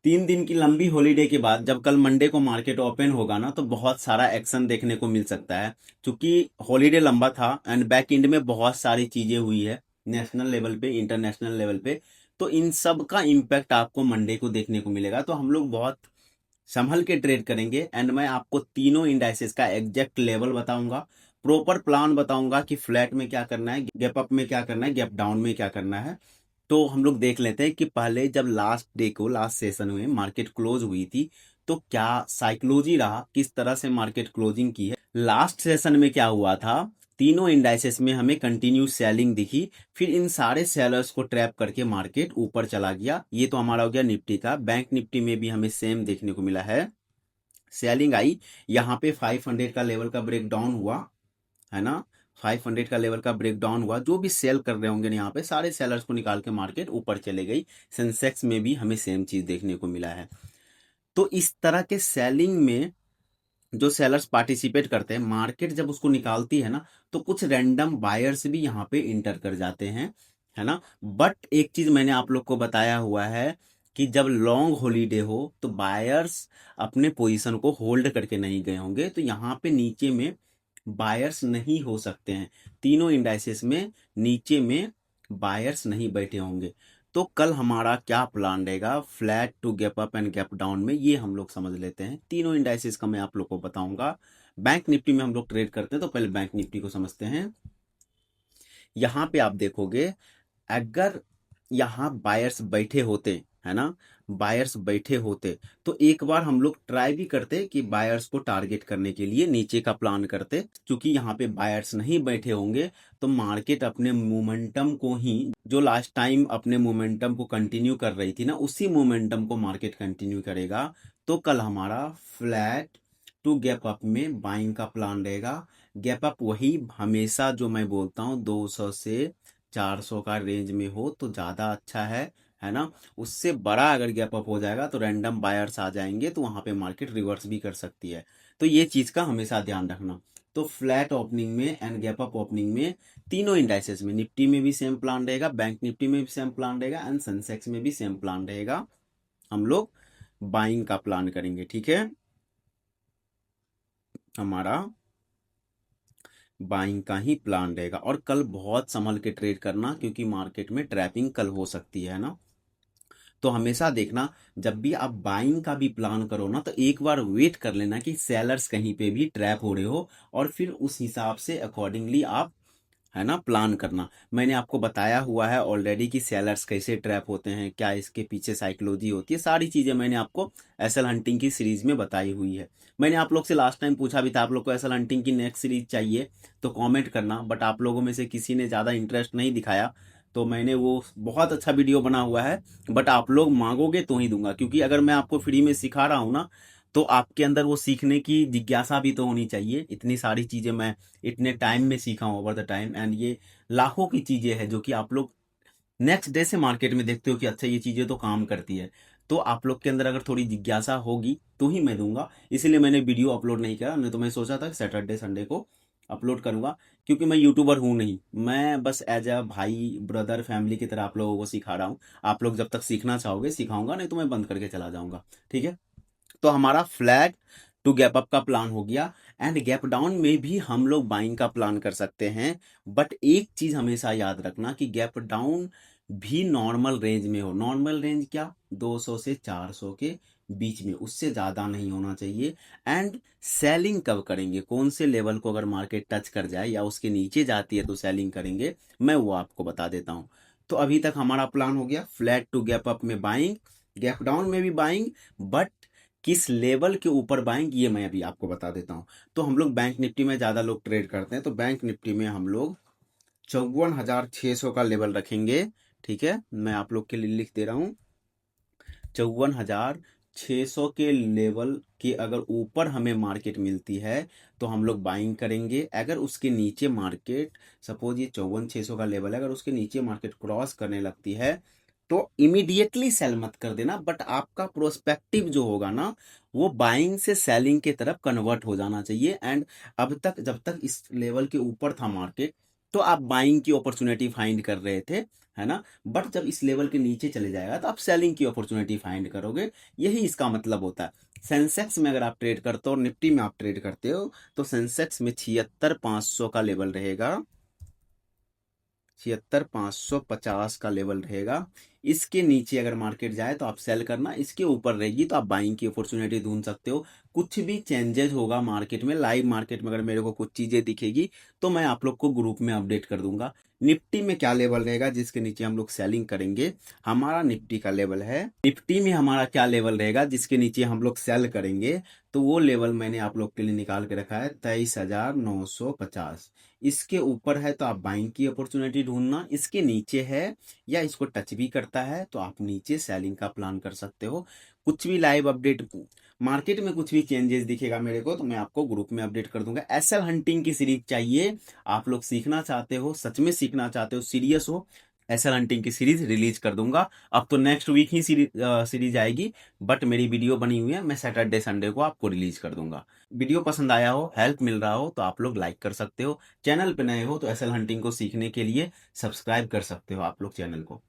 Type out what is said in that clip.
3 दिन की लंबी हॉलीडे के बाद जब कल मंडे को मार्केट ओपन होगा ना, तो बहुत सारा एक्शन देखने को मिल सकता है। क्योंकि हॉलीडे लंबा था एंड बैक एंड में बहुत सारी चीजें हुई है, नेशनल लेवल पे, इंटरनेशनल लेवल पे। तो इन सब का इम्पैक्ट आपको मंडे को देखने को मिलेगा। तो हम लोग बहुत संभल के ट्रेड करेंगे एंड मैं आपको तीनों इंडाइसेस का एग्जैक्ट लेवल बताऊंगा, प्रॉपर प्लान बताऊंगा कि फ्लैट में क्या करना है, गैप अप में क्या करना है, गैप डाउन में क्या करना है। तो हम लोग देख लेते हैं कि पहले जब लास्ट डे को, लास्ट सेशन में मार्केट क्लोज हुई थी, तो क्या साइकोलॉजी रहा, किस तरह से मार्केट क्लोजिंग की है। लास्ट सेशन में क्या हुआ था, तीनों इंडाइसेस में हमें कंटिन्यू सेलिंग दिखी। फिर इन सारे सेलर्स को ट्रैप करके मार्केट ऊपर चला गया। ये तो हमारा हो गया निफ्टी का। बैंक निफ्टी में भी हमें सेम देखने को मिला है, सेलिंग आई। यहाँ पे 500 का लेवल का ब्रेक डाउन हुआ, है ना। 500 का लेवल का ब्रेक डाउन हुआ। जो भी सेल कर रहे होंगे ना, यहाँ पे सारे सेलर्स को निकाल के मार्केट ऊपर चले गई। सेंसेक्स में भी हमें सेम चीज देखने को मिला है। तो इस तरह के सेलिंग में जो सेलर्स पार्टिसिपेट करते हैं, मार्केट जब उसको निकालती है ना, तो कुछ रैंडम बायर्स भी यहाँ पे इंटर कर जाते हैं, है ना। बट एक चीज मैंने आप लोग को बताया हुआ है कि जब लॉन्ग हॉलीडे हो तो बायर्स अपने पोजीशन को होल्ड करके नहीं गए होंगे। तो यहाँ पे नीचे में बायर्स नहीं हो सकते हैं, तीनों इंडाइसेस में नीचे में बायर्स नहीं बैठे होंगे। तो कल हमारा क्या प्लान रहेगा flat to gap up and gap down में, ये हम लोग समझ लेते हैं। तीनों इंडाइसेस का मैं आप लोग को बताऊंगा। बैंक निफ्टी में हम लोग ट्रेड करते हैं, तो पहले बैंक निफ्टी को समझते हैं। यहाँ पे आप देखोगे, अगर यहाँ बायर्स बैठे होते, है ना, बायर्स बैठे होते, तो एक बार हम लोग ट्राई भी करते कि बायर्स को टारगेट करने के लिए नीचे का प्लान करते। क्योंकि यहाँ पे बायर्स नहीं बैठे होंगे, तो मार्केट अपने मोमेंटम को ही, जो लास्ट टाइम अपने मोमेंटम को कंटिन्यू कर रही थी ना, उसी मोमेंटम को मार्केट कंटिन्यू करेगा। तो कल हमारा फ्लैट टू गैप अप में बाइंग का प्लान रहेगा। गैप अप वही हमेशा जो मैं बोलता हूँ, 200 से 400 का रेंज में हो तो ज़्यादा अच्छा है ना। उससे बड़ा अगर गैप अप हो जाएगा तो रैंडम बायर्स आ जाएंगे, तो वहाँ पे मार्केट रिवर्स भी कर सकती है। तो ये चीज़ का हमेशा ध्यान रखना। तो फ्लैट ओपनिंग में एंड गैप अप ओपनिंग में तीनों इंडाइसेस में, निफ्टी में भी सेम प्लान रहेगा, बैंक निफ्टी में भी सेम प्लान रहेगा एंड सेंसेक्स में भी सेम प्लान रहेगा। हम लोग बाइंग का प्लान करेंगे, ठीक है। हमारा बाइंग का ही प्लान रहेगा। और कल बहुत संभल के ट्रेड करना, क्योंकि मार्केट में ट्रैपिंग कल हो सकती है ना। तो हमेशा देखना, जब भी आप बाइंग का भी प्लान करो ना, तो एक बार वेट कर लेना कि सेलर्स कहीं पे भी ट्रैप हो रहे हो, और फिर उस हिसाब से अकॉर्डिंगली आप, है ना, प्लान करना। मैंने आपको बताया हुआ है ऑलरेडी कि सेलर्स कैसे ट्रैप होते हैं, क्या इसके पीछे साइकोलॉजी होती है, सारी चीजें मैंने आपको एसएल हंटिंग की सीरीज में बताई हुई है। मैंने आप लोग से लास्ट टाइम पूछा भी था, आप लोग को एसएल हंटिंग की नेक्स्ट सीरीज चाहिए तो कमेंट करना, बट आप लोगों में से किसी ने ज़्यादा इंटरेस्ट नहीं दिखाया। तो मैंने वो बहुत अच्छा वीडियो बना हुआ है, बट आप लोग मांगोगे तो ही दूंगा। क्योंकि अगर मैं आपको फ्री में सिखा रहा हूँ ना, तो आपके अंदर वो सीखने की जिज्ञासा भी तो होनी चाहिए। इतनी सारी चीज़ें मैं इतने टाइम में सीखा हूँ, ओवर द टाइम, एंड ये लाखों की चीज़ें हैं जो कि आप लोग नेक्स्ट डे से मार्केट में देखते हो कि अच्छा ये चीज़ें तो काम करती है। तो आप लोग के अंदर अगर थोड़ी जिज्ञासा होगी तो ही मैं दूंगा। इसीलिए मैंने वीडियो अपलोड नहीं किया, नहीं तो मैं सोचा था सैटरडे संडे को अपलोड करूंगा। क्योंकि मैं यूट्यूबर हूँ नहीं, मैं बस एज अ भाई, ब्रदर, फैमिली की तरह आप लोगों को सिखा रहा हूँ। आप लोग जब तक सीखना चाहोगे सिखाऊंगा, नहीं तो मैं बंद करके चला जाऊंगा, ठीक है। तो हमारा फ्लैग टू गैप अप का प्लान हो गया एंड गैप डाउन में भी हम लोग बाइंग का प्लान कर सकते हैं। बट एक चीज हमेशा याद रखना कि गैप डाउन भी नॉर्मल रेंज में हो। नॉर्मल रेंज क्या, 200 से 400 के बीच में, उससे ज़्यादा नहीं होना चाहिए। एंड सेलिंग कब करेंगे, कौन से लेवल को अगर मार्केट टच कर जाए या उसके नीचे जाती है तो सेलिंग करेंगे, मैं वो आपको बता देता हूँ। तो अभी तक हमारा प्लान हो गया फ्लैट टू गैप अप में बाइंग, गैप डाउन में भी बाइंग, बट किस लेवल के ऊपर बाइंग ये मैं अभी आपको बता देता हूँ। तो हम लोग बैंक निफ्टी में ज़्यादा लोग ट्रेड करते हैं, तो बैंक निफ्टी में हम लोग 54,600 का लेवल रखेंगे, ठीक है। मैं आप लोग के लिए लिख दे रहा हूँ, 54,600 के लेवल के अगर ऊपर हमें मार्केट मिलती है तो हम लोग बाइंग करेंगे। अगर उसके नीचे मार्केट, सपोज ये 54,600 का लेवल है, अगर उसके नीचे मार्केट क्रॉस करने लगती है तो इमीडिएटली सेल मत कर देना, बट आपका प्रोस्पेक्टिव जो होगा ना, वो बाइंग से सेलिंग के तरफ कन्वर्ट हो जाना चाहिए। एंड अब तक जब तक इस लेवल के ऊपर था मार्केट, तो आप बाइंग की अपॉर्चुनिटी फाइंड कर रहे थे, है ना? बट जब इस लेवल के नीचे चले जाएगा तो आप सेलिंग की अपॉर्चुनिटी फाइंड करोगे। यही इसका मतलब होता है। सेंसेक्स में अगर आप ट्रेड करते हो और निफ्टी में आप ट्रेड करते हो तो सेंसेक्स में 76,500 का लेवल रहेगा, 76,550 का लेवल रहेगा। इसके नीचे अगर मार्केट जाए तो आप सेल करना, इसके ऊपर रहेगी तो आप बाइंग की अपॉर्चुनिटी ढूंढ सकते हो। कुछ भी चेंजेस होगा मार्केट में, लाइव मार्केट में अगर मेरे को कुछ चीजें दिखेगी तो मैं आप लोग को ग्रुप में अपडेट कर दूंगा। निफ्टी में क्या लेवल रहेगा जिसके नीचे हम लोग सेलिंग करेंगे, हमारा निफ्टी का लेवल है, निफ्टी में हमारा क्या लेवल रहेगा जिसके नीचे हम लोग सेल करेंगे, तो वो लेवल मैंने आप लोग के लिए निकाल के रखा है 23,950। इसके ऊपर है तो आप बाइंग की अपॉर्चुनिटी ढूंढना, इसके नीचे है या इसको टच भी करता है तो आप नीचे सेलिंग का प्लान कर सकते हो। कुछ भी लाइव अपडेट मार्केट में कुछ भी चेंजेस दिखेगा मेरे को तो मैं आपको ग्रुप में अपडेट कर दूंगा। एसएल हंटिंग की सीरीज चाहिए, आप लोग सीखना चाहते हो, सच में सीखना चाहते हो, सीरियस हो, एसएल हंटिंग की सीरीज रिलीज कर दूंगा। अब तो नेक्स्ट वीक ही सीरीज आएगी, बट मेरी वीडियो बनी हुई है, मैं सैटरडे संडे को आपको रिलीज कर दूंगा। वीडियो पसंद आया हो, हेल्प मिल रहा हो तो आप लोग लाइक कर सकते हो। चैनल पे नए हो तो एसएल हंटिंग को सीखने के लिए सब्सक्राइब कर सकते हो आप लोग चैनल को।